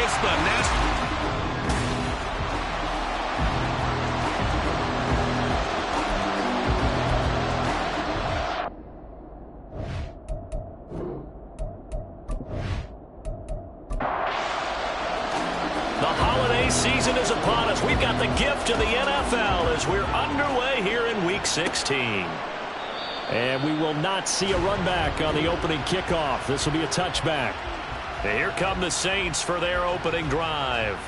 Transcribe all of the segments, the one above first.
It's the National. The holiday season is upon us. We've got the gift of the NFL as we're underway here in Week 16. And we will not see a run back on the opening kickoff. This will be a touchback. And here come the Saints for their opening drive.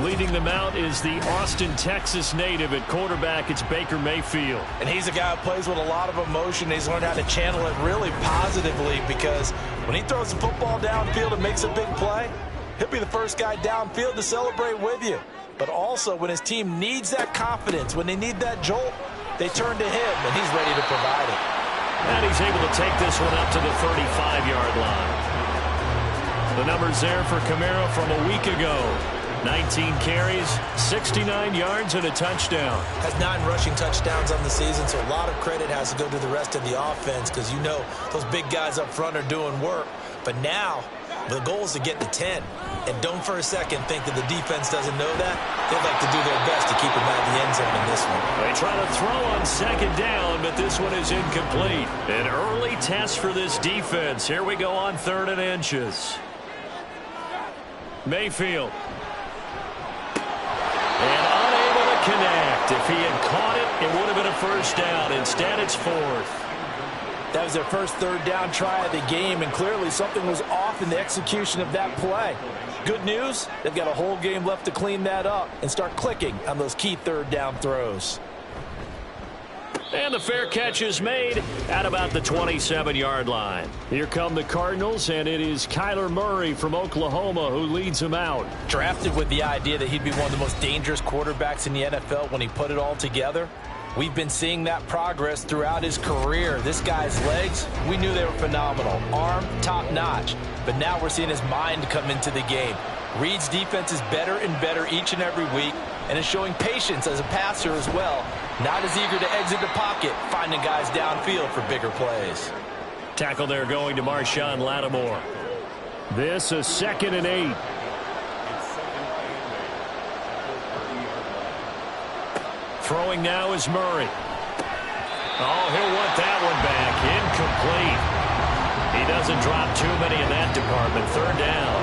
Leading them out is the Austin, Texas native at quarterback. It's Baker Mayfield. And he's a guy who plays with a lot of emotion. He's learned how to channel it really positively because when he throws the football downfield and makes a big play, he'll be the first guy downfield to celebrate with you. But also when his team needs that confidence, when they need that jolt, they turn to him, and he's ready to provide it. And he's able to take this one up to the 35-yard line. The numbers there for Kamara from a week ago. 19 carries, 69 yards, and a touchdown. Has 9 rushing touchdowns on the season, so a lot of credit has to go to the rest of the offense because you know those big guys up front are doing work. But now the goal is to get to 10. And don't for a second think that the defense doesn't know that. They'd like to do their best to keep him out of the end zone in this one. They try to throw on second down, but this one is incomplete. An early test for this defense. Here we go on 3rd and inches. Mayfield. And unable to connect. If he had caught it, it would have been a first down. Instead, it's 4th. That was their first 3rd down try of the game, and clearly something was off in the execution of that play. Good news, they've got a whole game left to clean that up and start clicking on those key 3rd down throws. And the fair catch is made at about the 27-yard line. Here come the Cardinals, and it is Kyler Murray from Oklahoma who leads them out. Drafted with the idea that he'd be one of the most dangerous quarterbacks in the NFL when he put it all together. We've been seeing that progress throughout his career. This guy's legs, we knew they were phenomenal. Arm, top-notch. But now we're seeing his mind come into the game. Reed's defense is better and better each and every week, and is showing patience as a passer as well. Not as eager to exit the pocket, finding guys downfield for bigger plays. Tackle there going to Marshawn Lattimore. This is 2nd and 8. Throwing now is Murray. Oh, he'll want that one back. Incomplete. He doesn't drop too many in that department. 3rd down.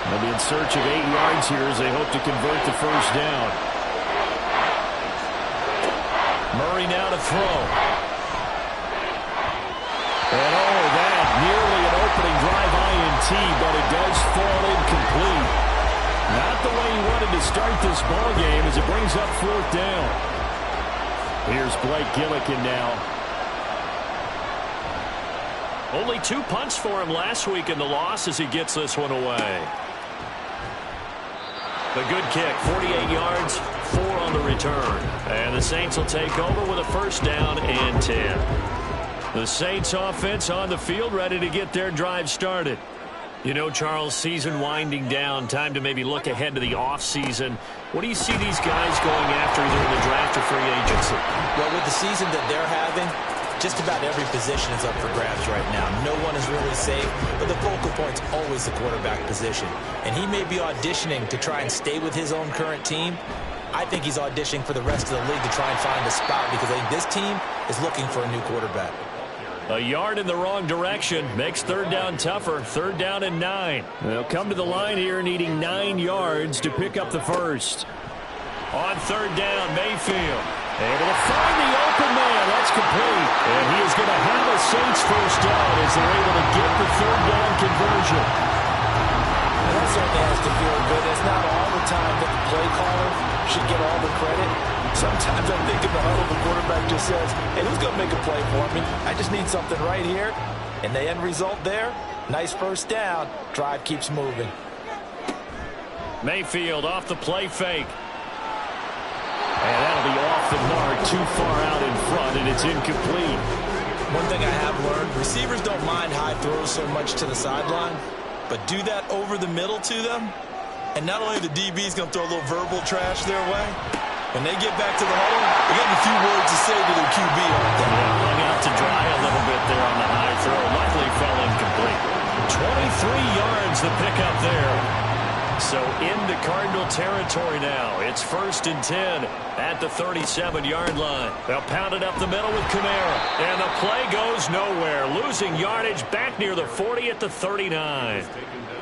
They'll be in search of 8 yards here as they hope to convert the first down. Murray now to throw. And oh, that nearly an opening drive INT, but it does fall incomplete. Not the way he wanted to start this ball game as it brings up 4th down. Here's Blake Gillikin now. Only 2 punts for him last week in the loss as he gets this one away. The good kick, 48 yards, 4 on the return. And the Saints will take over with a first down and 10. The Saints offense on the field ready to get their drive started. You know, Charles, season winding down, time to maybe look ahead to the offseason. What do you see these guys going after either in the draft or free agency? Well, with the season that they're having, just about every position is up for grabs right now. No one is really safe, but the focal point's always the quarterback position. And he may be auditioning to try and stay with his own current team. I think he's auditioning for the rest of the league to try and find a spot because I think this team is looking for a new quarterback. A yard in the wrong direction makes 3rd down tougher. 3rd down and 9. They'll come to the line here needing 9 yards to pick up the first. On 3rd down, Mayfield. Able to find the open man. That's complete. And he is going to have a Saints first down as they're able to get the 3rd down conversion. And that certainly has to feel good. It's not all the time that the play caller should get all the credit. Sometimes I think in the huddle, the quarterback just says, hey, who's going to make a play for me? I just need something right here. And the end result there, nice first down. Drive keeps moving. Mayfield off the play fake. And that'll be off the mark, too far out in front, and it's incomplete. One thing I have learned, receivers don't mind high throws so much to the sideline, but do that over the middle to them, and not only the DB's going to throw a little verbal trash their way, when they get back to the huddle, they got a few words to say to their QB. Hung out to dry a little bit there on the high throw. Luckily fell incomplete. 23 yards the pickup there. Cardinal territory now. It's 1st and 10 at the 37-yard line. They'll pound it up the middle with Kamara. And the play goes nowhere. Losing yardage back near the 40 at the 39.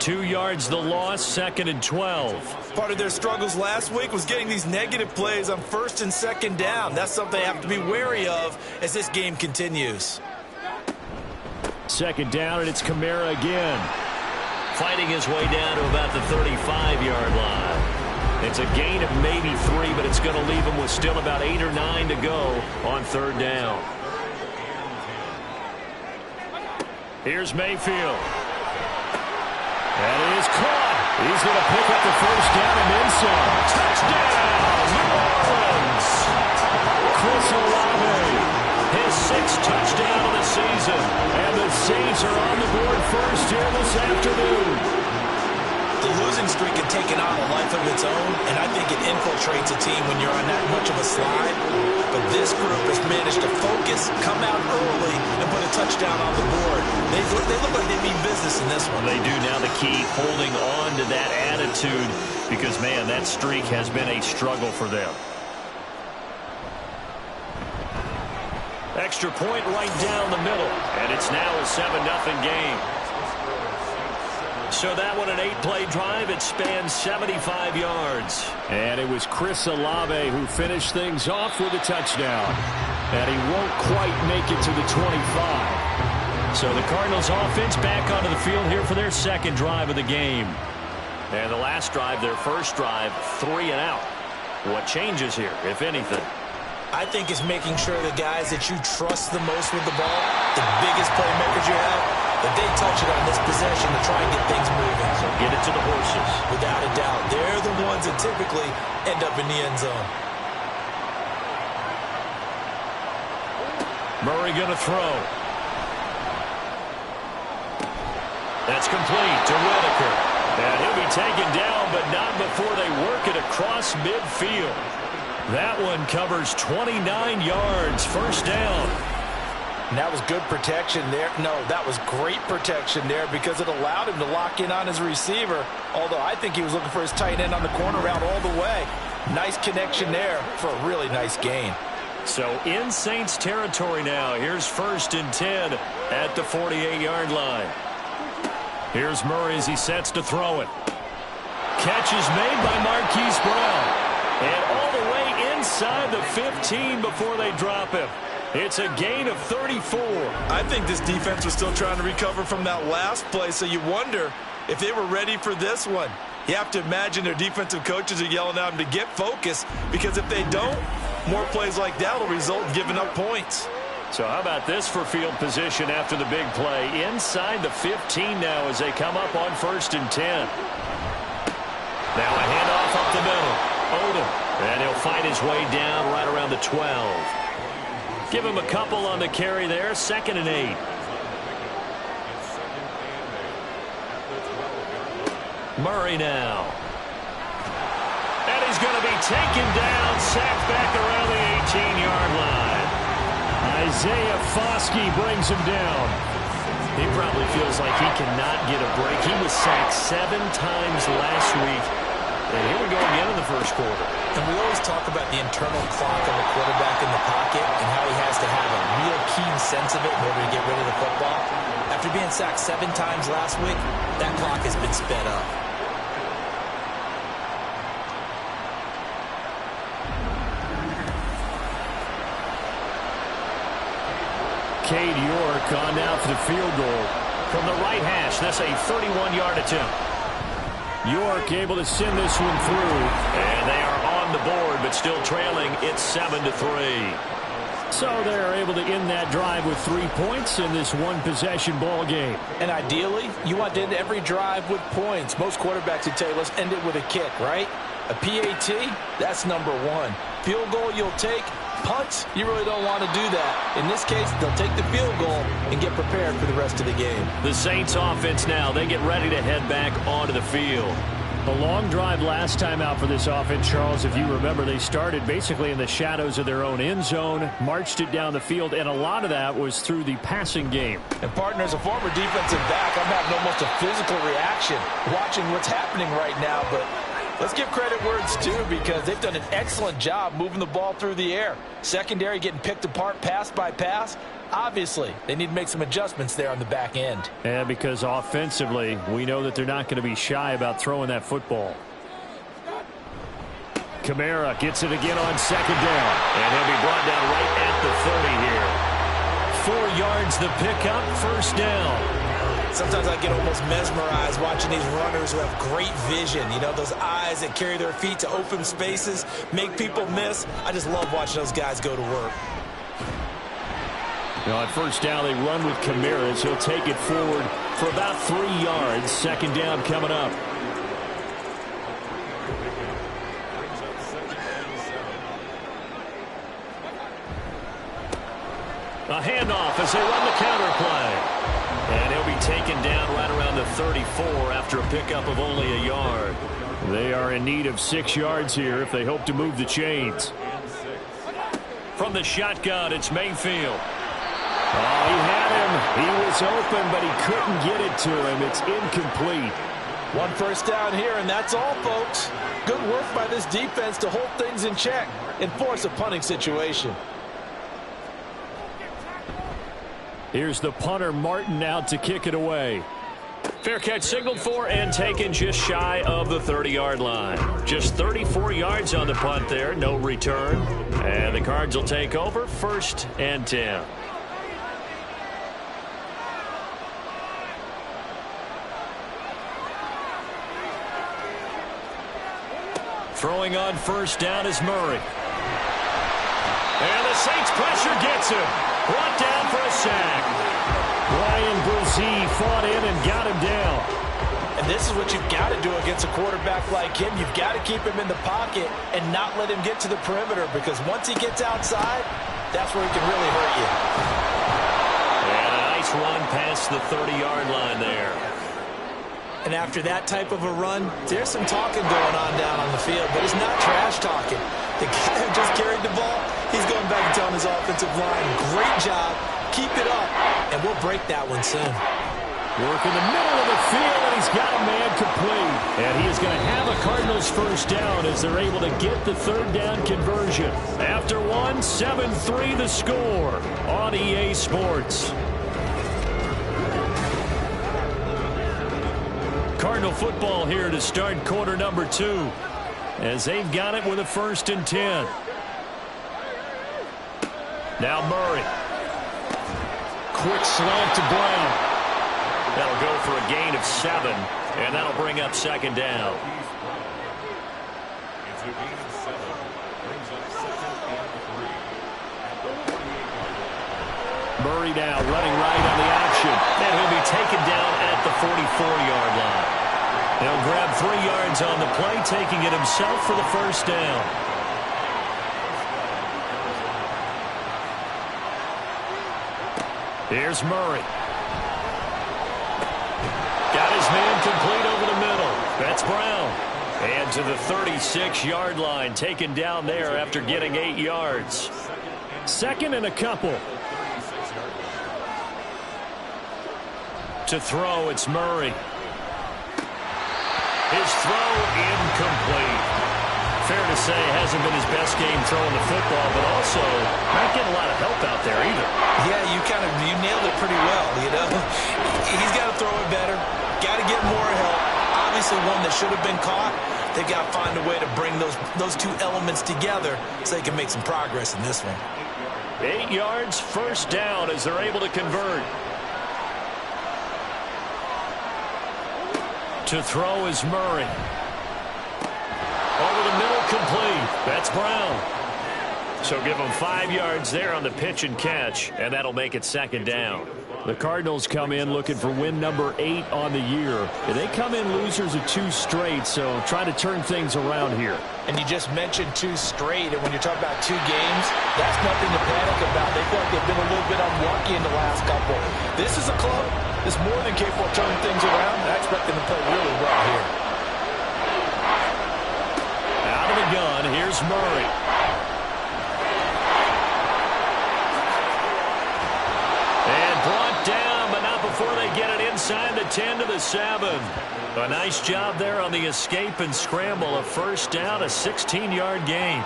2 yards the loss, 2nd and 12. Part of their struggles last week was getting these negative plays on 1st and 2nd down. That's something they have to be wary of as this game continues. 2nd down, and it's Kamara again. Fighting his way down to about the 35-yard line. It's a gain of maybe 3, but it's going to leave him with still about 8 or 9 to go on 3rd down. Here's Mayfield. That is caught. He's going to pick up the 1st down and then some. Touchdown, New Orleans. Chris Olave, his 6th touchdown of the season. And the Saints are on the board first here this afternoon. The losing streak had taken on a life of its own, and I think it infiltrates a team when you're on that much of a slide. But this group has managed to focus, come out early, and put a touchdown on the board. They look like they mean business in this one. They do. Now the key, holding on to that attitude, because, man, that streak has been a struggle for them. Extra point right down the middle, and it's now a 7-0 game. So that one, an 8-play drive. It spans 75 yards. And it was Chris Olave who finished things off with a touchdown. And he won't quite make it to the 25. So the Cardinals offense back onto the field here for their 2nd drive of the game. And the last drive, their 1st drive, 3 and out. What changes here, if anything? I think it's making sure the guys that you trust the most with the ball, the biggest playmakers you have, that they touch it on this possession to try and get things moving. So get it to the horses. Without a doubt. They're the ones that typically end up in the end zone. Murray going to throw. That's complete to Whitaker. And he'll be taken down, but not before they work it across midfield. That one covers 29 yards. 1st down. And that was good protection there. No, that was great protection there because it allowed him to lock in on his receiver. Although I think he was looking for his tight end on the corner route all the way. Nice connection there for a really nice gain. So in Saints territory now. Here's 1st and 10 at the 48-yard line. Here's Murray as he sets to throw it. Catch is made by Marquise Brown. And all the way inside the 15 before they drop him. It's a gain of 34. I think this defense was still trying to recover from that last play, so you wonder if they were ready for this one. You have to imagine their defensive coaches are yelling at them to get focused, because if they don't, more plays like that will result in giving up points. So how about this for field position after the big play? Inside the 15 now as they come up on 1st and 10. Now a handoff up the middle. Odom. And he'll fight his way down right around the 12. Give him a couple on the carry there. 2nd and 8. Murray now. And he's going to be taken down, sacked back around the 18-yard line. Isaiah Foskey brings him down. He probably feels like he cannot get a break. He was sacked 7 times last week. And here we go again in the 1st quarter. And we always talk about the internal clock of a quarterback in the pocket and how he has to have a real keen sense of it in order to get rid of the football. After being sacked 7 times last week, that clock has been sped up. Cade York on now for the field goal. From the right hash, that's a 31-yard attempt. York able to send this one through. And they are on the board, but still trailing. It's 7-3. So they're able to end that drive with 3 points in this one-possession ball game. And ideally, you want to end every drive with points. Most quarterbacks would tell you, let's end it with a kick, right? A PAT, that's number 1. Field goal you'll take. Punts, you really don't want to do that. In this case, they'll take the field goal and get prepared for the rest of the game. The Saints offense now, they get ready to head back onto the field. A long drive last time out for this offense, Charles. If you remember, they started basically in the shadows of their own end zone, marched it down the field, and a lot of that was through the passing game. And partner, as a former defensive back, I'm having almost a physical reaction watching what's happening right now, but Let's give credit where it's due because they've done an excellent job moving the ball through the air. Secondary getting picked apart pass by pass. Obviously, they need to make some adjustments there on the back end. Yeah, because offensively, we know that they're not going to be shy about throwing that football. Kamara gets it again on second down. And he'll be brought down right at the 30 here. 4 yards the pickup, first down. Sometimes I get almost mesmerized watching these runners who have great vision. You know, those eyes that carry their feet to open spaces, make people miss. I just love watching those guys go to work. Now on first down, they run with Kamara as he'll take it forward for about 3 yards. Second down coming up. A handoff as they run the counter play. And he'll be taken down right around the 34 after a pickup of only a yard. They are in need of 6 yards here if they hope to move the chains. From the shotgun, it's Mayfield. Oh, he had him. He was open, but he couldn't get it to him. It's incomplete. 1 first down here, and that's all, folks. Good work by this defense to hold things in check and force a punting situation. Here's the punter, Martin, out to kick it away. Fair catch signaled for and taken just shy of the 30-yard line. Just 34 yards on the punt there, no return. And the Cards will take over, 1st and 10. Throwing on first down is Murray. And the Saints pressure gets him. Brought down for a sack. Ryan Brzee fought in and got him down. And this is what you've got to do against a quarterback like him. You've got to keep him in the pocket and not let him get to the perimeter because once he gets outside, that's where he can really hurt you. And a nice run past the 30-yard line there. And after that type of a run, there's some talking going on down on the field, but it's not trash talking. The guy who just carried the ball, he's going back and telling his offensive line, great job, keep it up, and we'll break that one soon. Work in the middle of the field, and he's got a man complete. And he is going to have a Cardinals first down as they're able to get the 3rd down conversion. After one, 7-3 the score on EA Sports. Cardinal football here to start quarter number 2 as they've got it with a 1st and 10. Now Murray. Quick slant to Brown. That'll go for a gain of 7, and that'll bring up 2nd down. Murray now running right on the action, and he'll be taken down at the 44-yard line. He'll grab 3 yards on the play, taking it himself for the 1st down. Here's Murray. Got his man complete over the middle. That's Brown. And to the 36-yard line, taken down there after getting 8 yards. 2nd and a couple. To throw, it's Murray. His throw incomplete. Fair to say, hasn't been his best game throwing the football, but also not getting a lot of help out there either. Yeah, you nailed it pretty well, you know. He's got to throw it better, got to get more help. Obviously one that should have been caught. They've got to find a way to bring those 2 elements together so they can make some progress in this one. 8 yards, 1st down as they're able to convert. To throw is Murray. Over the middle, complete. That's Brown. So give him 5 yards there on the pitch and catch, and that'll make it 2nd down. The Cardinals come in looking for win number 8 on the year. They come in losers of 2 straight, so try to turn things around here. And you just mentioned 2 straight, and when you're talking about 2 games, that's nothing to panic about. They feel like they've been a little bit unlucky in the last couple. This is a club that's more than capable of turning things around, and I expect them to play really well here. Out of the gun, here's Murray. And brought down, but not before they get it inside the 10 to the 7. A nice job there on the escape and scramble. A first down, a 16-yard gain.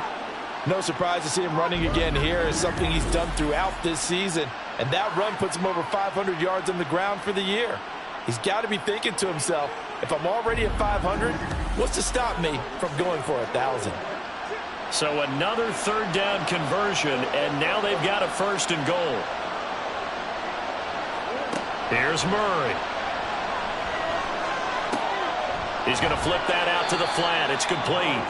No surprise to see him running again here. It's something he's done throughout this season. And that run puts him over 500 yards on the ground for the year. He's got to be thinking to himself, if I'm already at 500, what's to stop me from going for 1,000? So another third down conversion, and now they've got a first and goal. Here's Murray. He's going to flip that out to the flat. It's complete.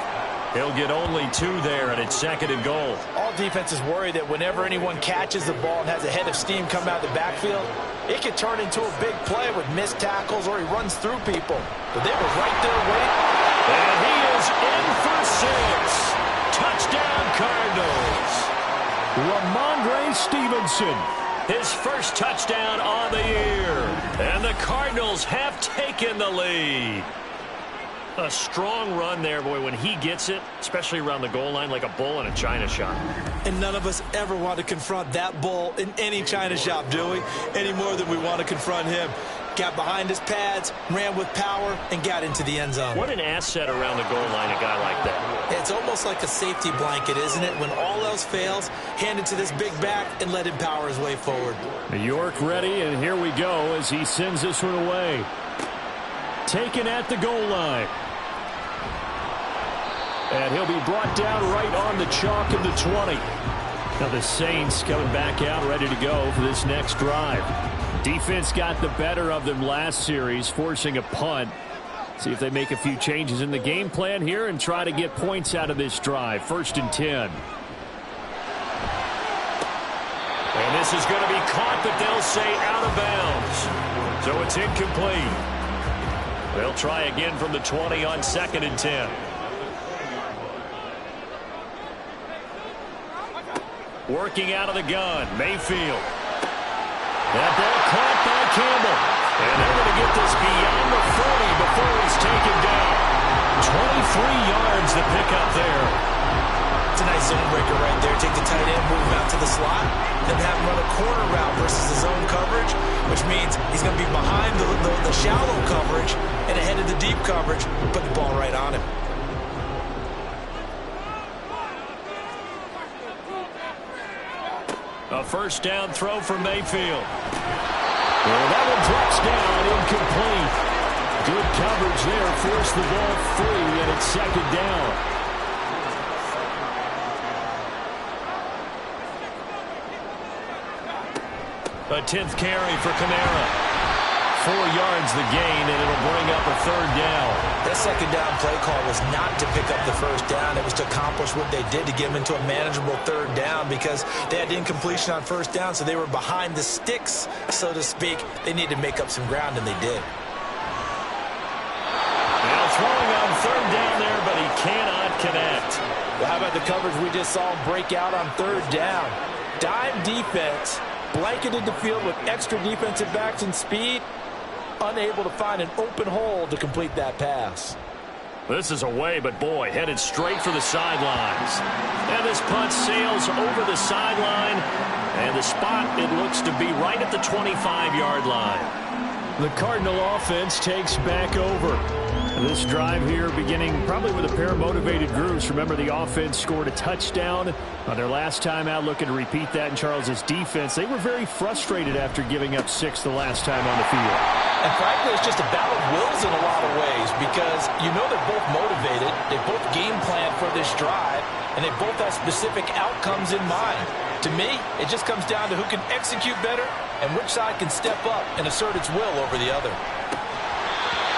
He'll get only 2 there, and it's second and goal. All defenses worry that whenever anyone catches the ball and has a head of steam come out of the backfield, it can turn into a big play with missed tackles or he runs through people. But they were right there waiting. And he is in for 6. Touchdown, Cardinals. Ramondre Stevenson. His first touchdown on the year. And the Cardinals have taken the lead. A strong run there, boy, when he gets it, especially around the goal line, like a bull in a china shop. And none of us ever want to confront that bull in any china shop, do we? Any more than we want to confront him. Got behind his pads, ran with power, and got into the end zone. What an asset around the goal line, a guy like that. It's almost like a safety blanket, isn't it? When all else fails, hand it to this big back and let him power his way forward. New York ready, and here we go as he sends this one away. Taken at the goal line. And he'll be brought down right on the chalk of the 20. Now the Saints coming back out ready to go for this next drive. Defense got the better of them last series, forcing a punt. See if they make a few changes in the game plan here and try to get points out of this drive. 1st and 10. And this is going to be caught, but they'll say out of bounds. So it's incomplete. They'll try again from the 20 on 2nd and 10. Working out of the gun, Mayfield. That ball caught by Campbell. And they're going to get this beyond the 40 before he's taken down. 23 yards to pick up there. It's a nice zone breaker right there. Take the tight end, move him out to the slot, then have him run a corner route versus the zone coverage, which means he's going to be behind the shallow coverage and ahead of the deep coverage. Put the ball right on him. A first down throw for Mayfield. Well, that one drops down, incomplete. Good coverage there, forced the ball free, and it's 2nd down. A 10th carry for Kamara. 4 yards the gain, and it'll bring up a 3rd down. That 2nd down play call was not to pick up the first down. It was to accomplish what they did to get them into a manageable 3rd down because they had incompletion on 1st down, so they were behind the sticks, so to speak. They needed to make up some ground, and they did. Now throwing on 3rd down there, but he cannot connect. Well, how about the coverage we just saw him break out on 3rd down? Dime defense, blanketed the field with extra defensive backs and speed. Unable to find an open hole to complete that pass. This is away, but boy, headed straight for the sidelines. And this punt sails over the sideline, and the spot, it looks to be right at the 25-yard line. The Cardinal offense takes back over. This drive here beginning probably with a pair of motivated groups. Remember, the offense scored a touchdown on their last time out, looking to repeat that in Charles's defense. They were very frustrated after giving up 6 the last time on the field. And frankly, it's just a battle of wills in a lot of ways because you know they're both motivated, they both game plan for this drive, and they both have specific outcomes in mind. To me, it just comes down to who can execute better and which side can step up and assert its will over the other.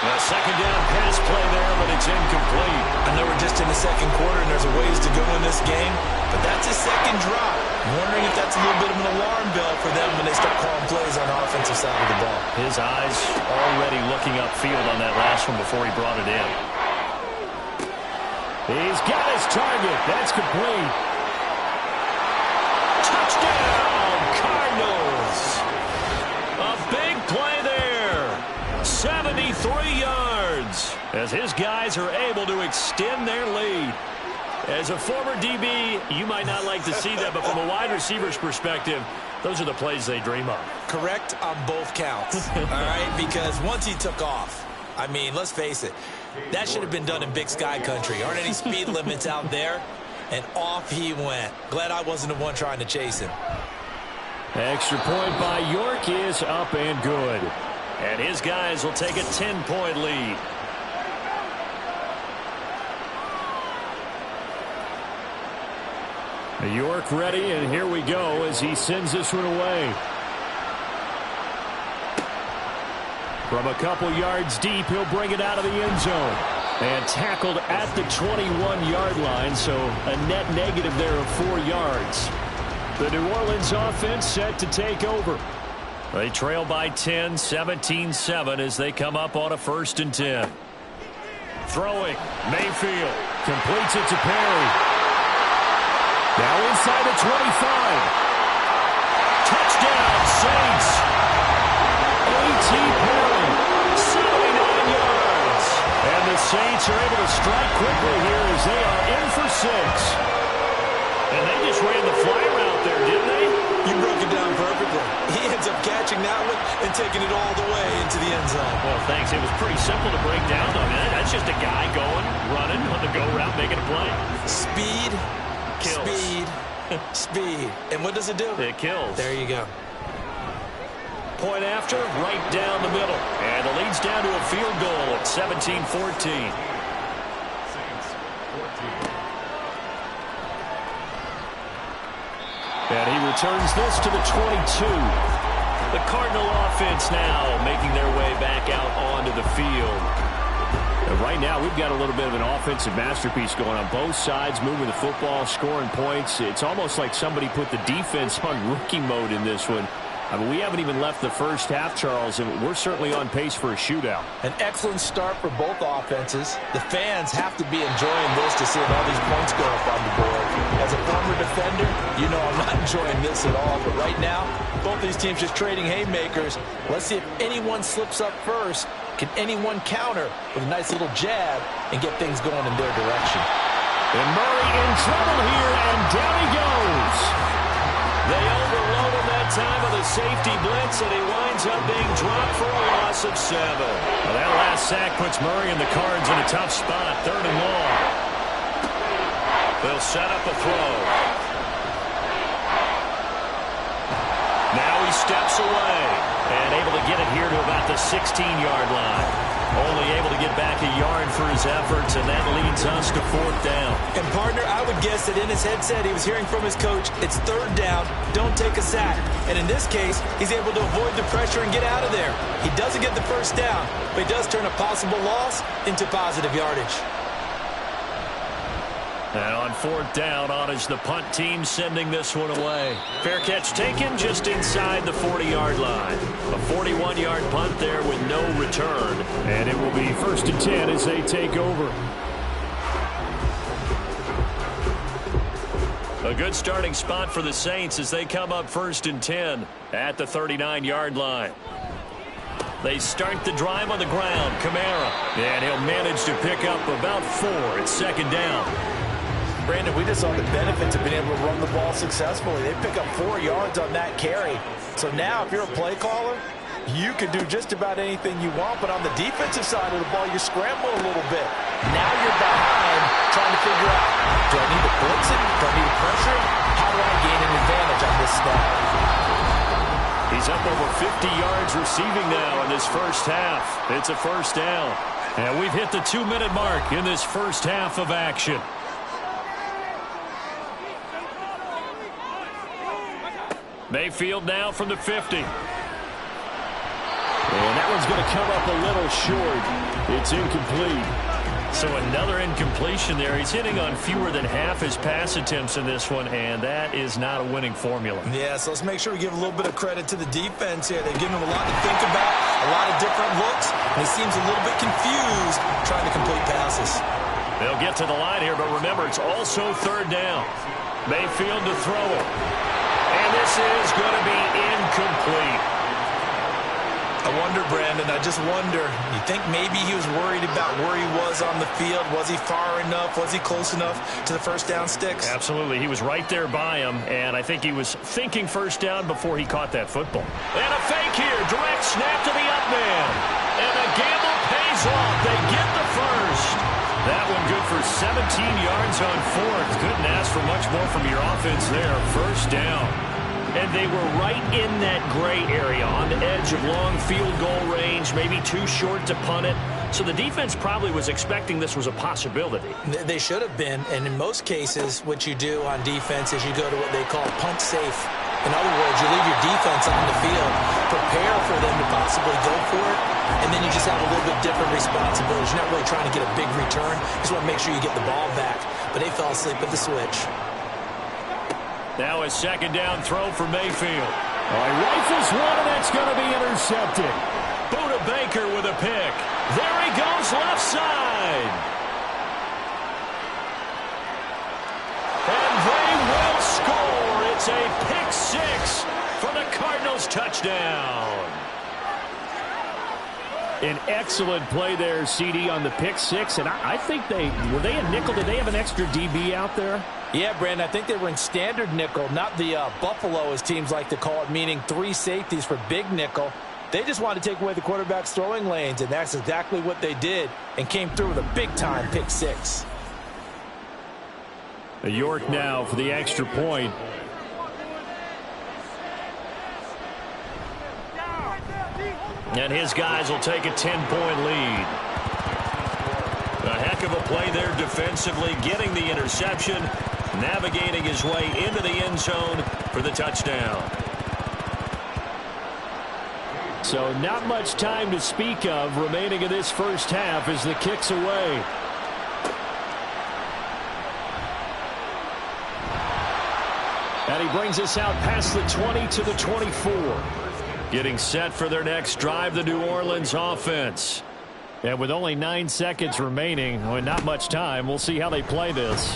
A 2nd down pass play there, but it's incomplete. I know we're just in the 2nd quarter and there's a ways to go in this game, but that's his 2nd drop. I'm wondering if that's a little bit of an alarm bell for them when they start calling plays on the offensive side of the ball. His eyes already looking upfield on that last one before he brought it in. He's got his target. That's complete. Touchdown, Cardinals. A big play there. 73 yards as his guys are able to extend their lead. As a former DB, you might not like to see that, but from a wide receiver's perspective, those are the plays they dream of. correct on both counts, all right? Because once he took off, I mean, let's face it, that should have been done in Big Sky country. Aren't any speed limits out there? And off he went. Glad I wasn't the one trying to chase him. Extra point by York is up and good. And his guys will take a 10-point lead. York ready, and here we go as he sends this one away. From a couple yards deep, he'll bring it out of the end zone. And tackled at the 21-yard line, so a net negative there of 4 yards. The New Orleans offense set to take over. They trail by 10, 17-7 as they come up on a 1st and 10. Throwing, Mayfield completes it to Perry. Now inside the 25. Touchdown, Saints. A.T. Perry, 79 yards. And the Saints are able to strike quickly here as they are in for 6. And they just ran the fly route there, didn't they? You broke it down perfectly. He ends up catching that one and taking it all the way into the end zone. Well, thanks. It was pretty simple to break down, though. I mean, that's just a guy going, running on the go route, making a play. Speed, kills. Speed, speed. And what does it do? It kills. There you go. Point after, right down the middle. And it leads down to a field goal at 17-14. And he returns this to the 22. The Cardinal offense now making their way back out onto the field. And right now, we've got a little bit of an offensive masterpiece going on both sides, moving the football, scoring points. It's almost like somebody put the defense on rookie mode in this one. I mean, we haven't even left the first half, Charles, and we're certainly on pace for a shootout. An excellent start for both offenses. The fans have to be enjoying this to see all these points go up on the board. As a former defender, you know I'm not enjoying this at all. But right now, both these teams just trading haymakers. Let's see if anyone slips up first. Can anyone counter with a nice little jab and get things going in their direction? And Murray in trouble here, and down he goes. They overload him that time with a safety blitz, and he winds up being dropped for a loss of 7. Well, that last sack puts Murray and the Cards in a tough spot, 3rd and long. They'll set up a throw. Now he steps away and able to get it here to about the 16-yard line. Only able to get back a yard for his efforts, and that leads us to 4th down. And, partner, I would guess that in his headset he was hearing from his coach, it's 3rd down, don't take a sack. And in this case, he's able to avoid the pressure and get out of there. He doesn't get the 1st down, but he does turn a possible loss into positive yardage. And on 4th down, on is the punt team sending this one away. Fair catch taken just inside the 40-yard line. A 41-yard punt there with no return. And it will be 1st and 10 as they take over. A good starting spot for the Saints as they come up 1st and 10 at the 39-yard line. They start the drive on the ground. Kamara. And he'll manage to pick up about 4 at 2nd down. Brandon, we just saw the benefits of being able to run the ball successfully. They pick up 4 yards on that carry. So now if you're a play caller, you can do just about anything you want. But on the defensive side of the ball, you scramble a little bit. Now you're behind trying to figure out, do I need to blitz it? Do I need to pressure it? How do I gain an advantage on this snap? He's up over 50 yards receiving now in this first half. It's a 1st down. And we've hit the 2-minute mark in this first half of action. Mayfield now from the 50. And that one's going to come up a little short. It's incomplete. So another incompletion there. He's hitting on fewer than half his pass attempts in this one, and that is not a winning formula. Yeah, so let's make sure we give a little bit of credit to the defense here. They've given him a lot to think about, a lot of different looks, and he seems a little bit confused trying to complete passes. They'll get to the line here, but remember, it's also 3rd down. Mayfield to throw it. And this is going to be incomplete. I wonder, Brandon, I just wonder, you think maybe he was worried about where he was on the field? Was he far enough? Was he close enough to the first down sticks? Absolutely. He was right there by him, and I think he was thinking first down before he caught that football. And a fake here. Direct snap to the up man. And the gamble pays off. They get the first. That one good for 17 yards on fourth. Couldn't ask for much more from your offense there. First down. And they were right in that gray area on the edge of long field goal range, maybe too short to punt it. So the defense probably was expecting this was a possibility. They should have been, and in most cases, what you do on defense is you go to what they call punt safe. In other words, you leave your defense on the field, prepare for them to possibly go for it, and then you just have a little bit different responsibilities. You're not really trying to get a big return. You just want to make sure you get the ball back. But they fell asleep at the switch. Now a second down throw for Mayfield. Oh, he rifles one, and that's going to be intercepted. Buda Baker with a pick. There he goes left side. And they will score. It's a pick six for the Cardinals touchdown. An excellent play there, CD, on the pick six. And I think were they a nickel? Did they have an extra DB out there? Yeah, Brandon, I think they were in standard nickel, not the Buffalo, as teams like to call it, meaning 3 safeties for big nickel. They just wanted to take away the quarterback's throwing lanes, and that's exactly what they did, and came through with a big-time pick six. York now for the extra point. And his guys will take a 10-point lead. A heck of a play there defensively, getting the interception, navigating his way into the end zone for the touchdown. So not much time to speak of remaining in this first half as the kick's away. And he brings us out past the 20 to the 24. Getting set for their next drive, the New Orleans offense. And with only 9 seconds remaining, and not much time, we'll see how they play this.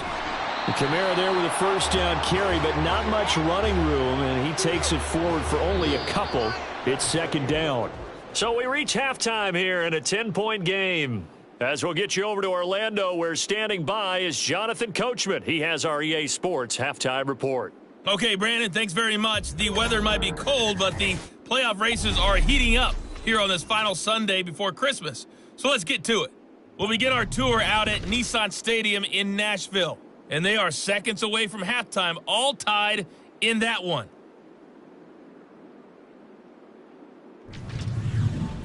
Kamara there with a first down carry, but not much running room, and he takes it forward for only a couple. It's second down. So we reach halftime here in a 10-point game. As we'll get you over to Orlando, where standing by is Jonathan Coachman. He has our EA Sports halftime report. Okay, Brandon, thanks very much. The weather might be cold, but the playoff races are heating up here on this final Sunday before Christmas. So let's get to it. We'll begin our tour out at Nissan Stadium in Nashville. And they are seconds away from halftime, all tied in that one.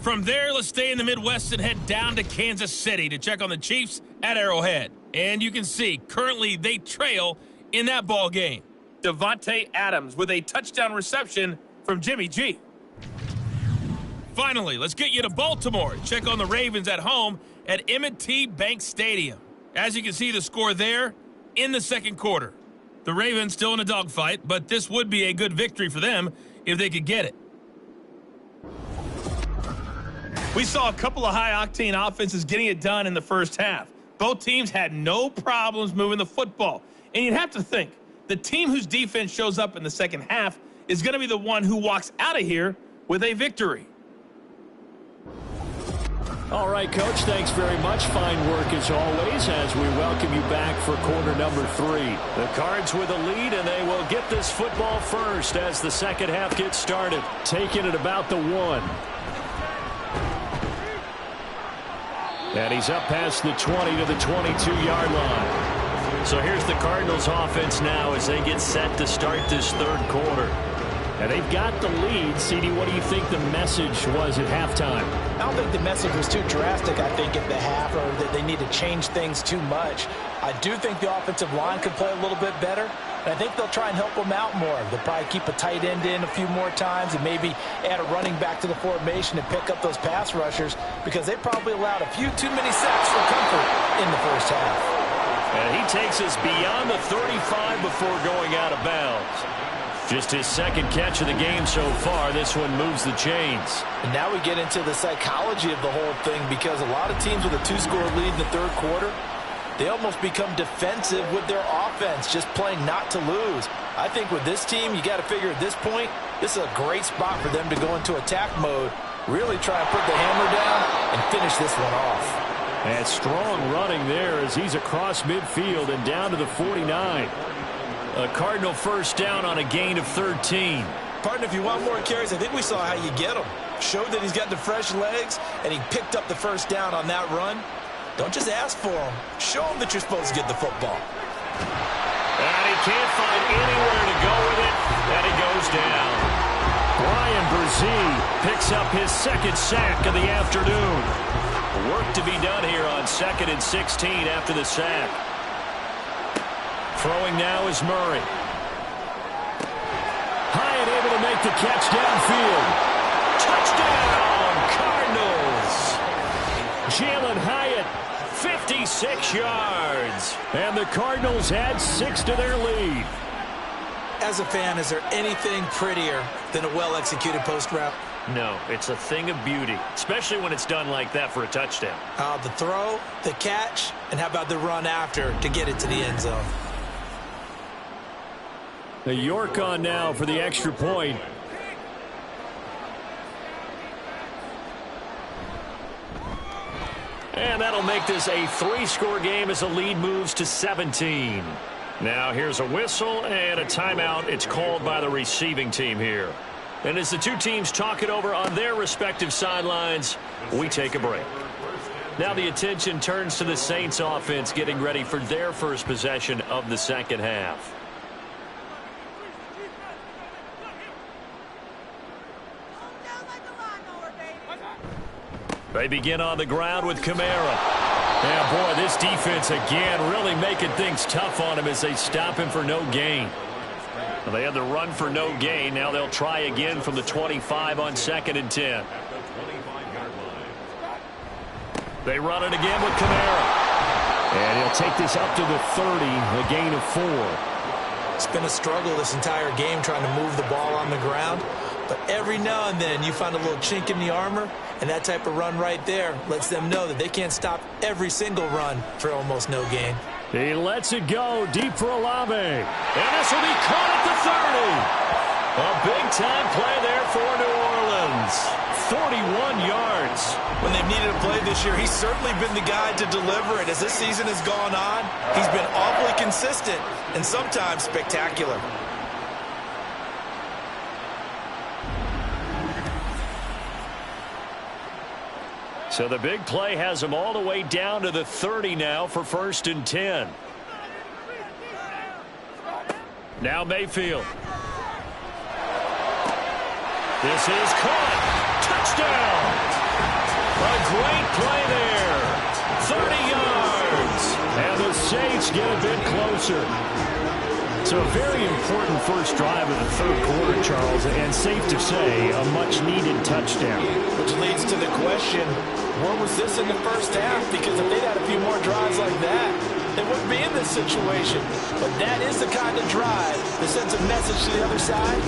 From there, let's stay in the Midwest and head down to Kansas City to check on the Chiefs at Arrowhead. And you can see, currently they trail in that ball game. Devontae Adams with a touchdown reception from Jimmy G. Finally, let's get you to Baltimore. Check on the Ravens at home at M&T Bank Stadium. As you can see, the score there in the second quarter. The Ravens still in a dogfight, but this would be a good victory for them if they could get it. We saw a couple of high-octane offenses getting it done in the first half. Both teams had no problems moving the football. And you'd have to think, the team whose defense shows up in the second half is going to be the one who walks out of here with a victory. All right, Coach, thanks very much. Fine work as always as we welcome you back for quarter number 3. The Cards with a lead, and they will get this football first as the second half gets started. Taking it about the 1. And he's up past the 20 to the 22-yard line. So here's the Cardinals offense now as they get set to start this third quarter. And they've got the lead. CD, what do you think the message was at halftime? I don't think the message was too drastic, I think, at the half, or that they need to change things too much. I do think the offensive line could play a little bit better. And I think they'll try and help them out more. They'll probably keep a tight end in a few more times and maybe add a running back to the formation and pick up those pass rushers because they probably allowed a few too many sacks for comfort in the first half. And he takes us beyond the 35 before going out of bounds. Just his second catch of the game so far. This one moves the chains. And now we get into the psychology of the whole thing because a lot of teams with a 2-score lead in the third quarter, they almost become defensive with their offense, just playing not to lose. I think with this team, you got to figure at this point, this is a great spot for them to go into attack mode Really try and put the hammer down and finish this one off. And strong running there as he's across midfield and down to the 49. A Cardinal first down on a gain of 13. Partner, if you want more carries, I think we saw how you get them. Showed that he's got the fresh legs, and he picked up the first down on that run. Don't just ask for him. Show him that you're supposed to get the football. And he can't find anywhere to go with it, and he goes down. Brian Brzee picks up his second sack of the afternoon. Work to be done here on 2nd and 16 after the sack. Throwing now is Murray. Hyatt able to make the catch downfield. Touchdown, Cardinals. Jalen Hyatt, 56 yards. and the Cardinals add 6 to their lead. As a fan, is there anything prettier than a well-executed post route? No, it's a thing of beauty, especially when it's done like that for a touchdown. The throw, the catch, and how about the run after to get it to the end zone? The York on now for the extra point. And that'll make this a 3-score game as the lead moves to 17. Now here's a whistle and a timeout. It's called by the receiving team here. And as the two teams talk it over on their respective sidelines, we take a break. Now the attention turns to the Saints offense getting ready for their first possession of the second half. They begin on the ground with Kamara. Yeah, boy, this defense again really making things tough on him as they stop him for no gain. Well, they had the run for no gain. Now they'll try again from the 25 on 2nd and 10. They run it again with Kamara. And he'll take this up to the 30, a gain of 4. It's been a struggle this entire game trying to move the ball on the ground. But every now and then you find a little chink in the armor, and that type of run right there lets them know that they can't stop every single run for almost no gain. He lets it go deep for Olave. And this will be caught at the 30. A big-time play there for New Orleans. 41 yards. When they've needed a play this year, he's certainly been the guy to deliver it. As this season has gone on, he's been awfully consistent and sometimes spectacular. So the big play has him all the way down to the 30 now for 1st and 10. Now Mayfield. This is caught. Touchdown. A great play there. 30 yards. And the Saints get a bit closer. So a very important first drive of the third quarter, Charles, and safe to say, a much-needed touchdown. Which leads to the question, where was this in the first half? Because if they'd had a few more drives like that, they wouldn't be in this situation. But that is the kind of drive that sends a message to the other side.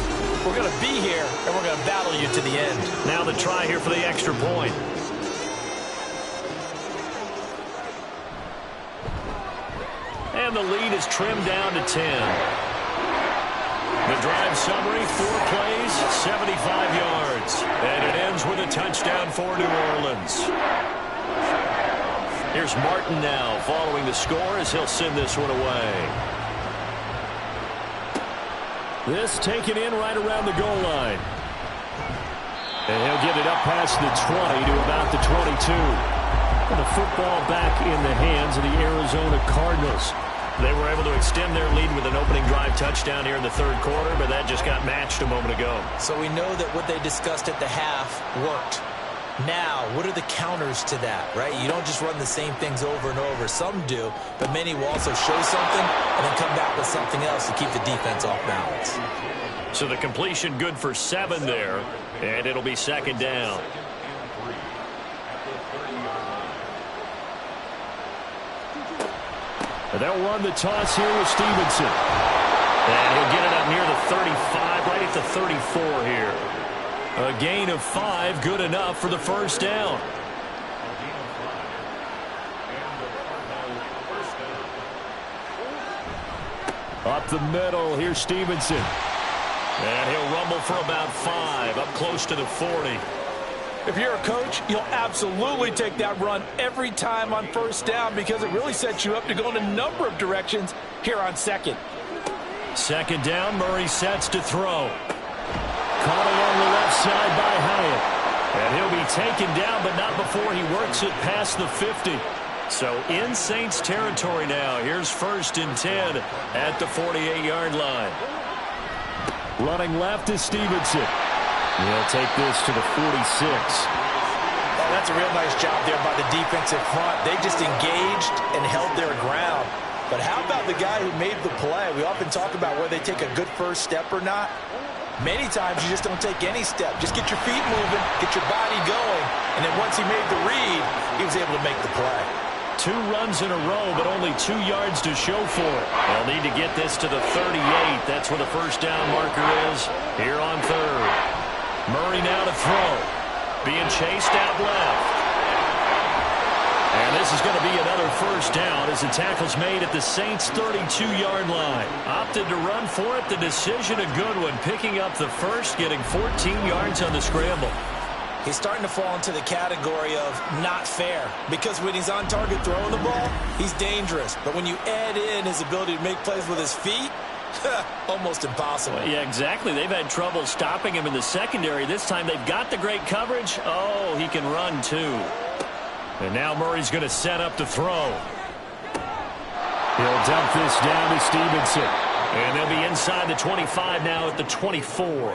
We're going to be here, and we're going to battle you to the end. Now the try here for the extra point. And the lead is trimmed down to 10. The drive summary, 4 plays, 75 yards. And it ends with a touchdown for New Orleans. Here's Martin now following the score as he'll send this one away. This taken in right around the goal line. And he'll get it up past the 20 to about the 22. And the football back in the hands of the Arizona Cardinals. They were able to extend their lead with an opening drive touchdown here in the third quarter, but that just got matched a moment ago. So we know that what they discussed at the half worked. Now, what are the counters to that, right? You don't just run the same things over and over. Some do, but many will also show something and then come back with something else to keep the defense off balance. So the completion good for 7 there, and it'll be 2nd down. And they'll run the toss here with Stevenson. And he'll get it up near the 35, right at the 34 here. A gain of 5, good enough for the first down. Up the middle, here's Stevenson. And he'll rumble for about 5, up close to the 40. If you're a coach, you'll absolutely take that run every time on first down because it really sets you up to go in a number of directions here on second. Second down, Murray sets to throw. Caught along the left side by Hyatt. And he'll be taken down, but not before he works it past the 50. So in Saints territory now. Here's 1st and 10 at the 48-yard line. Running left is Stevenson. He'll take this to the 46. Oh, that's a real nice job there by the defensive front. They just engaged and held their ground. But how about the guy who made the play? We often talk about whether they take a good first step or not. Many times you just don't take any step. Just get your feet moving, get your body going, and then once he made the read, he was able to make the play. 2 runs in a row, but only 2 yards to show for it. They'll need to get this to the 38. That's where the first down marker is here on 3rd. Murray now to throw. Being chased out left. And this is going to be another first down as the tackle's made at the Saints' 32-yard line. Opted to run for it. The decision a good one. Picking up the first, getting 14 yards on the scramble. He's starting to fall into the category of not fair because when he's on target throwing the ball, he's dangerous. But when you add in his ability to make plays with his feet, almost impossible. Well, yeah, exactly. They've had trouble stopping him in the secondary. This time they've got the great coverage. Oh, he can run too. And now Murray's going to set up to throw. He'll dump this down to Stevenson. And they'll be inside the 25 now at the 24.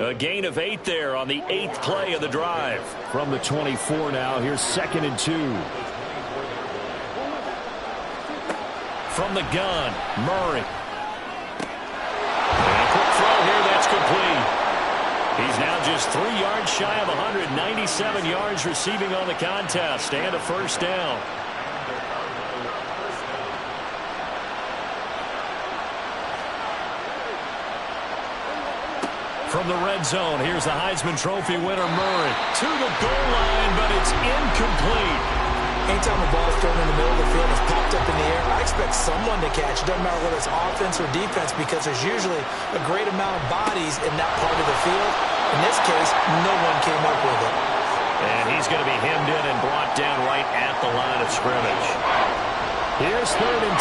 A gain of 8 there on the 8th play of the drive. From the 24 now, here's 2nd and 2. From the gun, Murray. And a quick throw here, that's complete. He's now just 3 yards shy of 197 yards receiving on the contest and a first down. From the red zone, here's the Heisman Trophy winner, Murray. To the goal line, but it's incomplete. Anytime a ball is thrown in the middle of the field, it's popped up in the air, I expect someone to catch. It doesn't matter whether it's offense or defense because there's usually a great amount of bodies in that part of the field. In this case, no one came up with it. And he's going to be hemmed in and brought down right at the line of scrimmage. Here's 3rd and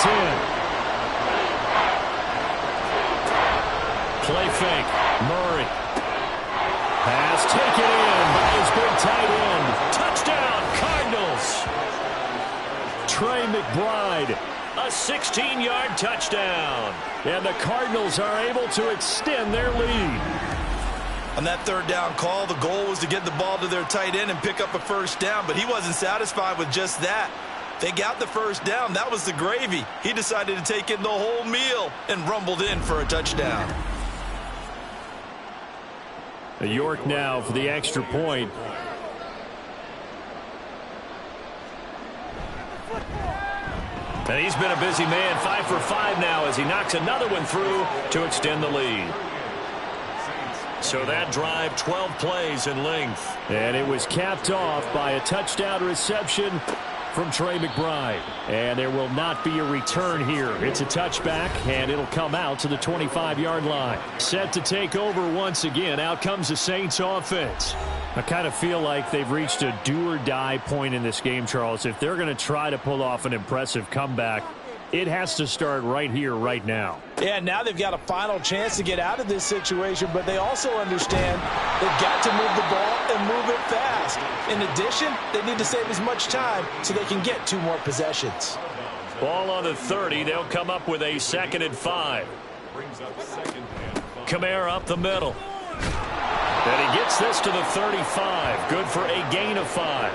10. Play fake. Murray. Pass taken in by his big tight end. Touchdown, Cardinals. Trey McBride. A 16-yard touchdown. And the Cardinals are able to extend their lead. On that 3rd down call, the goal was to get the ball to their tight end and pick up a first down, but he wasn't satisfied with just that. They got the first down. That was the gravy. He decided to take in the whole meal and rumbled in for a touchdown. York now for the extra point. And he's been a busy man, 5 for 5 now as he knocks another one through to extend the lead. So that drive, 12 plays in length. And it was capped off by a touchdown reception from Trey McBride. And there will not be a return here. It's a touchback, and it'll come out to the 25-yard line. Set to take over once again. Out comes the Saints offense. I kind of feel like they've reached a do-or-die point in this game, Charles. If they're going to try to pull off an impressive comeback, it has to start right here, right now. Yeah, now they've got a final chance to get out of this situation, but they also understand they've got to move the ball and move it fast. In addition, they need to save as much time so they can get 2 more possessions. Ball on the 30. They'll come up with a 2nd and 5. Kamara up the middle. And he gets this to the 35. Good for a gain of 5.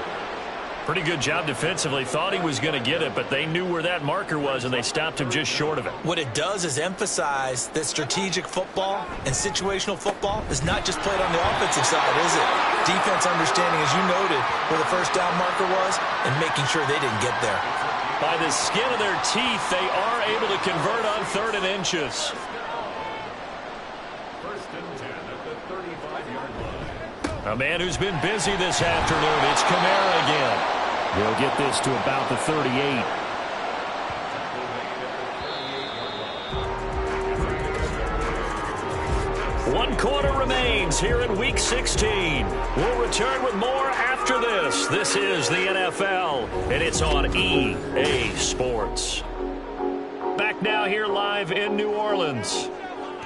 Pretty good job defensively. Thought he was going to get it, but they knew where that marker was, and they stopped him just short of it. What it does is emphasize that strategic football and situational football is not just played on the offensive side, is it? Defense understanding, as you noted, where the first down marker was and making sure they didn't get there. By the skin of their teeth, they are able to convert on 3rd and inches. A man who's been busy this afternoon. It's Kamara again. They'll get this to about the 38. One quarter remains here in Week 16. We'll return with more after this. This is the NFL, and it's on EA Sports. Back now here live in New Orleans.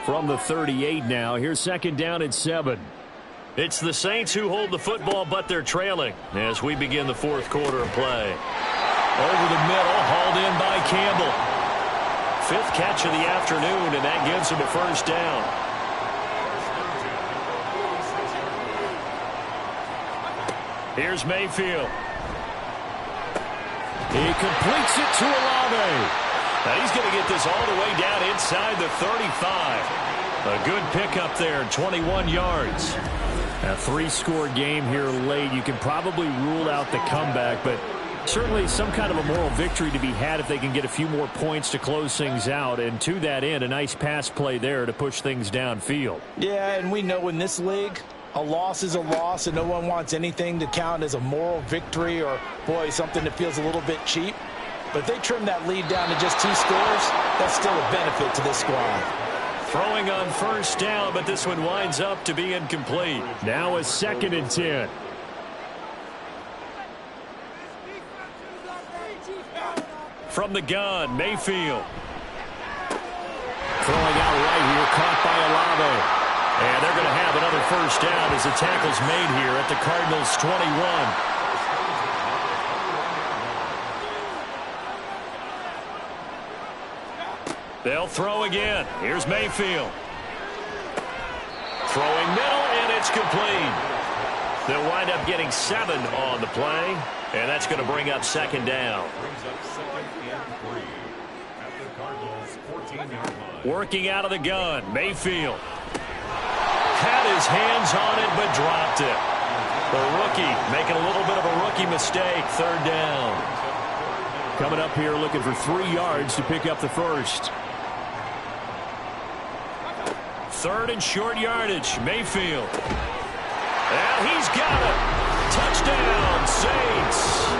From the 38 now, here's second down and 7. It's the Saints who hold the football, but they're trailing as we begin the fourth quarter of play. Over the middle, hauled in by Campbell. Fifth catch of the afternoon, and that gives him a first down. Here's Mayfield. He completes it to Olave. Now he's going to get this all the way down inside the 35. A good pickup there, 21 yards. A 3-score game here late. You can probably rule out the comeback, but certainly some kind of a moral victory to be had if they can get a few more points to close things out. And to that end, a nice pass play there to push things downfield. Yeah, and we know in this league, a loss is a loss, and no one wants anything to count as a moral victory or, boy, something that feels a little bit cheap. But if they trim that lead down to just 2 scores, that's still a benefit to this squad. Throwing on first down, but this one winds up to be incomplete. Now a second and 10. From the gun, Mayfield. Throwing out right here, caught by Olave. And they're going to have another first down as the tackle's made here at the Cardinals' 21. They'll throw again. Here's Mayfield. Throwing middle, and it's complete. They'll wind up getting 7 on the play, and that's going to bring up second down. Working out of the gun, Mayfield. Had his hands on it, but dropped it. The rookie making a little bit of a rookie mistake. Third down. Coming up here looking for 3 yards to pick up the first. Third and short yardage, Mayfield. And he's got it. Touchdown, Saints.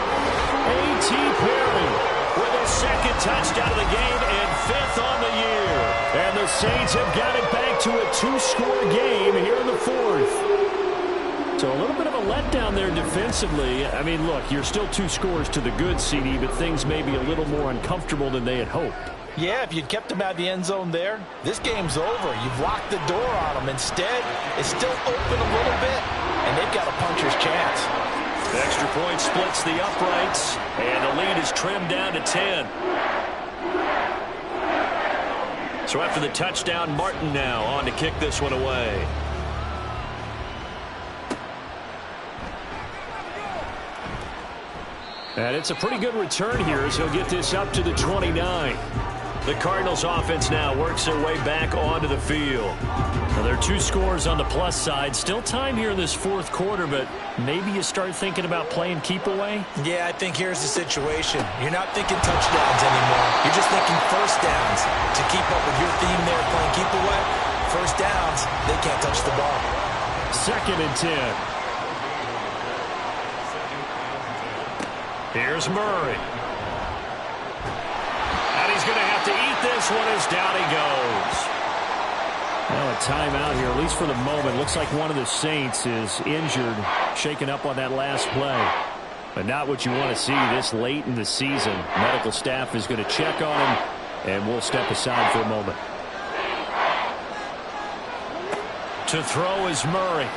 A.T. Perry with his second touchdown of the game and 5th on the year. And the Saints have got it back to a 2-score game here in the fourth. So a little bit of a letdown there defensively. I mean, look, you're still 2 scores to the good, CD, but things may be a little more uncomfortable than they had hoped. Yeah, if you'd kept them out of the end zone there, this game's over. You've locked the door on them. Instead, it's still open a little bit, and they've got a puncher's chance. The extra point splits the uprights, and the lead is trimmed down to 10. So after the touchdown, Martin now on to kick this one away. And it's a pretty good return here as he'll get this up to the 29. The Cardinals offense now works their way back onto the field. Now there are 2 scores on the plus side. Still time here in this fourth quarter, but maybe you start thinking about playing keep away? Yeah, I think here's the situation. You're not thinking touchdowns anymore. You're just thinking first downs. To keep up with your theme there playing keep away, first downs, they can't touch the ball. Second and 10. Here's Murray. And he's going to have to eat this one as down he goes. Well, a timeout here, at least for the moment. Looks like one of the Saints is injured, shaken up on that last play. But not what you want to see this late in the season. Medical staff is going to check on him, and we'll step aside for a moment. To throw is Murray.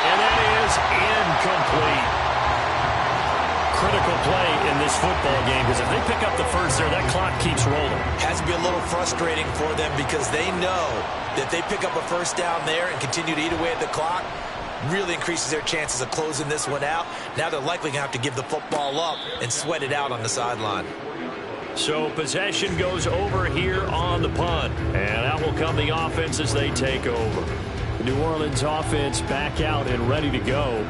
And that is incomplete. Critical play in this football game, because if they pick up the first there, that clock keeps rolling. Has to be a little frustrating for them because they know that they pick up a first down there and continue to eat away at the clock, really increases their chances of closing this one out. Now they're likely going to have to give the football up and sweat it out on the sideline. So possession goes over here on the punt, and out will come the offense as they take over. The New Orleans offense back out and ready to go.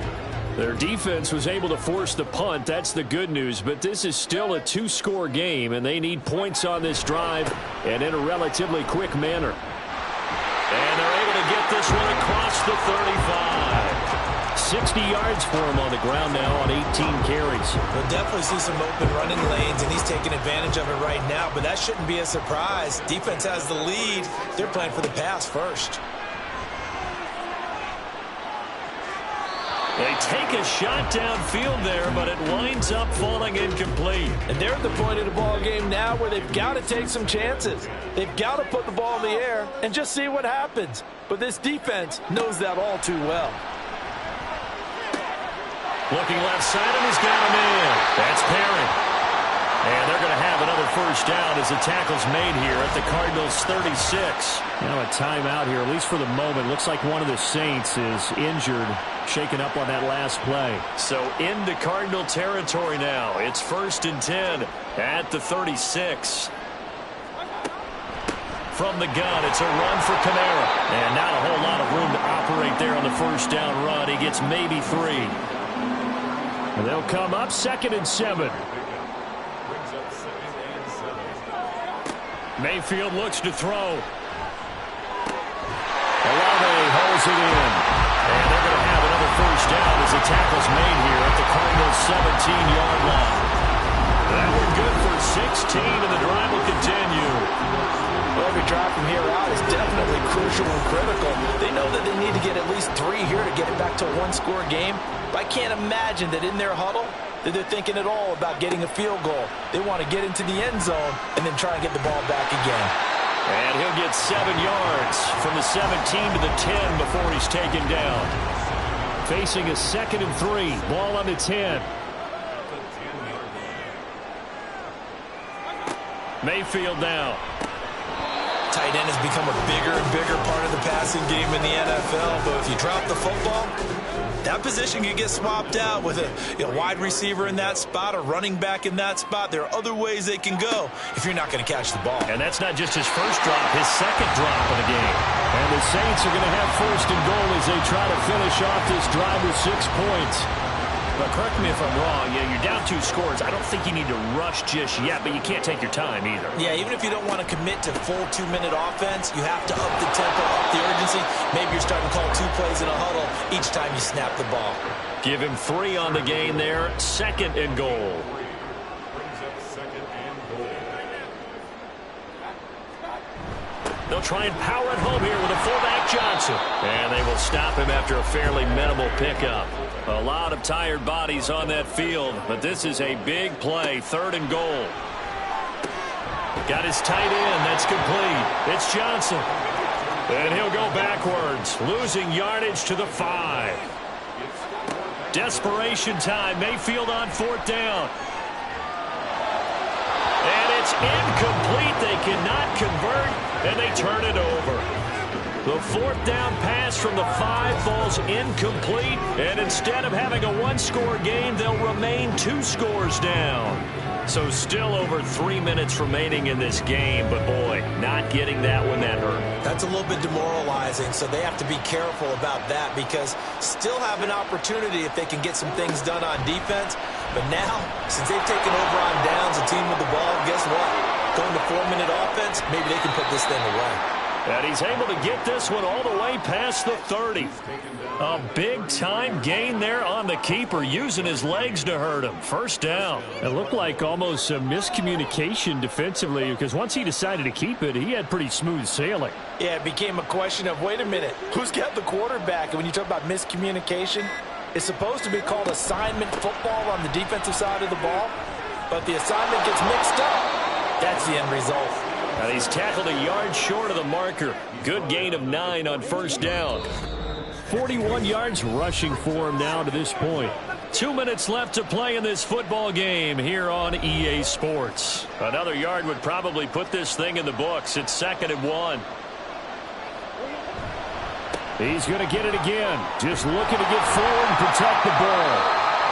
Their defense was able to force the punt. That's the good news. But this is still a 2-score game, and they need points on this drive and in a relatively quick manner. And they're able to get this one across the 35. 60 yards for him on the ground now on 18 carries. We'll definitely see some open running lanes, and he's taking advantage of it right now. But that shouldn't be a surprise. Defense has the lead. They're playing for the pass first. They take a shot downfield there, but it winds up falling incomplete. And they're at the point of the ball game now where they've got to take some chances. They've got to put the ball in the air and just see what happens. But this defense knows that all too well. Looking left side, and he's got him in. That's Perry. And they're going to have another first down as the tackle's made here at the Cardinals' 36. Now a timeout here, at least for the moment. Looks like one of the Saints is injured, shaken up on that last play. So into Cardinal territory now. It's 1st and 10 at the 36. From the gun, it's a run for Kamara. And not a whole lot of room to operate there on the first down run. He gets maybe 3. And they'll come up 2nd and 7. Mayfield looks to throw. Olave holds it in. And they're going to have another first down as the tackle's made here at the Cardinals' 17-yard line. That one good for 16, and the drive will continue. Well, every drive from here out is definitely crucial and critical. They know that they need to get at least 3 here to get it back to a one-score game. But I can't imagine that in their huddle that they're thinking at all about getting a field goal. They want to get into the end zone and then try and get the ball back again. And he'll get 7 yards from the 17 to the 10 before he's taken down. Facing a 2nd and 3. Ball on the 10. Mayfield now. Tight end has become a bigger and bigger part of the passing game in the NFL. But if you drop the football, that position can get swapped out with a wide receiver in that spot, a running back in that spot. There are other ways they can go if you're not going to catch the ball. And that's not just his first drop, his second drop of the game. And the Saints are going to have 1st and goal as they try to finish off this drive with 6 points. But correct me if I'm wrong, you're down 2 scores. I don't think you need to rush just yet, but you can't take your time either. Yeah, even if you don't want to commit to full 2-minute offense, you have to up the tempo, up the urgency. Maybe you're starting to call 2 plays in a huddle each time you snap the ball. Give him 3 on the game there. 2nd and goal. They'll try and power it home here with a fullback Johnson. And they will stop him after a fairly minimal pickup. A lot of tired bodies on that field, but this is a big play. 3rd and goal. Got his tight end. That's complete. It's Johnson. And he'll go backwards, losing yardage to the 5. Desperation time. Mayfield on 4th down. And it's incomplete. They cannot convert, and they turn it over. The 4th down pass from the 5 falls incomplete, and instead of having a 1-score game, they'll remain 2 scores down. So still over 3 minutes remaining in this game, but boy, not getting that one that hurt. That's a little bit demoralizing, so they have to be careful about that because still have an opportunity if they can get some things done on defense. But now, since they've taken over on downs, a team with the ball, guess what? Going to 4-minute offense, maybe they can put this thing away. And he's able to get this one all the way past the 30. A big-time gain there on the keeper, using his legs to hurt him. 1st down. It looked like almost a miscommunication defensively because once he decided to keep it, he had pretty smooth sailing. Yeah, it became a question of, wait a minute, who's got the quarterback? And when you talk about miscommunication, it's supposed to be called assignment football on the defensive side of the ball. But the assignment gets mixed up. That's the end result. And he's tackled a yard short of the marker. Good gain of 9 on 1st down. 41 yards rushing for him now to this point. 2 minutes left to play in this football game here on EA Sports. Another yard would probably put this thing in the books. It's 2nd and 1. He's going to get it again. Just looking to get forward and protect the ball.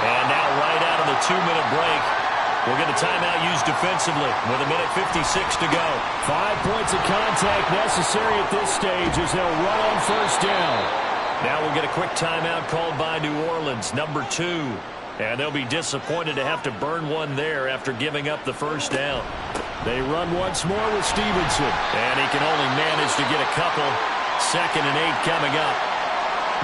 And now right out of the 2-minute break, we'll get a timeout used defensively with 1:56 to go. 5 points of contact necessary at this stage as they'll run on 1st down. Now we'll get a quick timeout called by New Orleans, number 2. And they'll be disappointed to have to burn one there after giving up the 1st down. They run once more with Stevenson. And he can only manage to get a couple. 2nd and 8 coming up.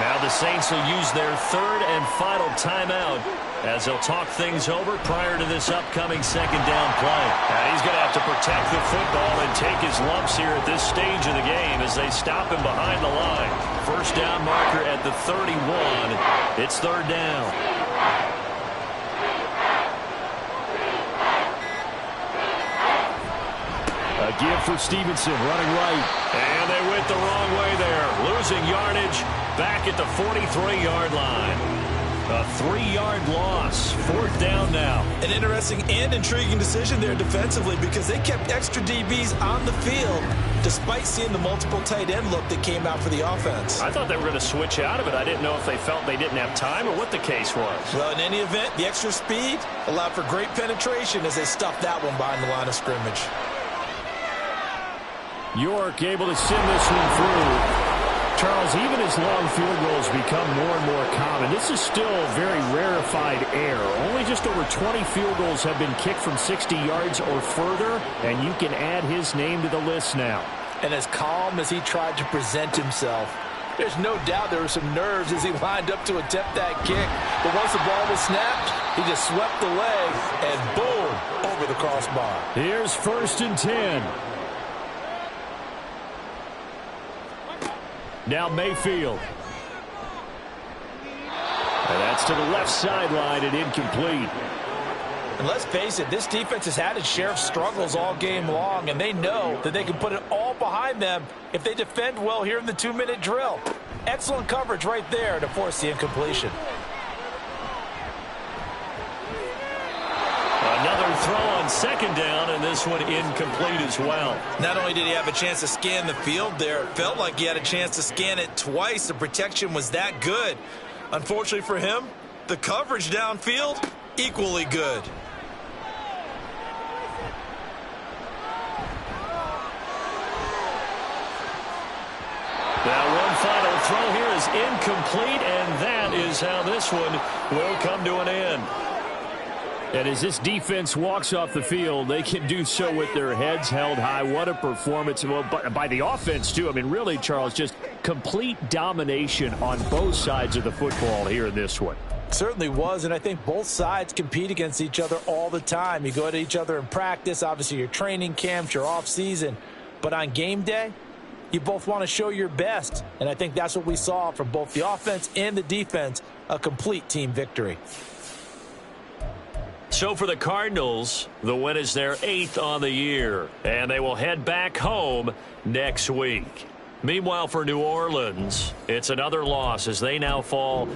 Now the Saints will use their third and final timeout as they'll talk things over prior to this upcoming second down play. And he's going to have to protect the football and take his lumps here at this stage of the game as they stop him behind the line. First down marker at the 31. It's third down. A give for Stevenson, running right. And they went the wrong way there. Losing yardage back at the 43-yard line. A 3-yard loss. Fourth down now. An interesting and intriguing decision there defensively because they kept extra DBs on the field despite seeing the multiple tight end look that came out for the offense. I thought they were going to switch out of it. I didn't know if they felt they didn't have time or what the case was. Well, in any event, the extra speed allowed for great penetration as they stuffed that one behind the line of scrimmage. York able to send this one through. Charles, even as long field goals become more and more common, this is still very rarefied air. Only just over 20 field goals have been kicked from 60 yards or further, and you can add his name to the list now. And as calm as he tried to present himself, there's no doubt there were some nerves as he lined up to attempt that kick. But once the ball was snapped, he just swept the leg and boom, over the crossbar. Here's first and 10. Now Mayfield. And that's to the left sideline and incomplete. And let's face it, this defense has had its share of struggles all game long, and they know that they can put it all behind them if they defend well here in the 2-minute drill. Excellent coverage right there to force the incompletion. Another throw on second down, and this one incomplete as well. Not only did he have a chance to scan the field there, it felt like he had a chance to scan it twice. The protection was that good. Unfortunately for him, the coverage downfield, equally good. Now one final throw here is incomplete, and that is how this one will come to an end. And as this defense walks off the field, they can do so with their heads held high. What a performance. Well, by the offense, too. I mean, really, Charles, just complete domination on both sides of the football here in this one. Certainly was, and I think both sides compete against each other all the time. You go at each other in practice, obviously your training camps, your off-season. But on game day, you both want to show your best. And I think that's what we saw from both the offense and the defense, a complete team victory. So for the Cardinals, the win is their 8th on the year, and they will head back home next week. Meanwhile, for New Orleans, it's another loss as they now fall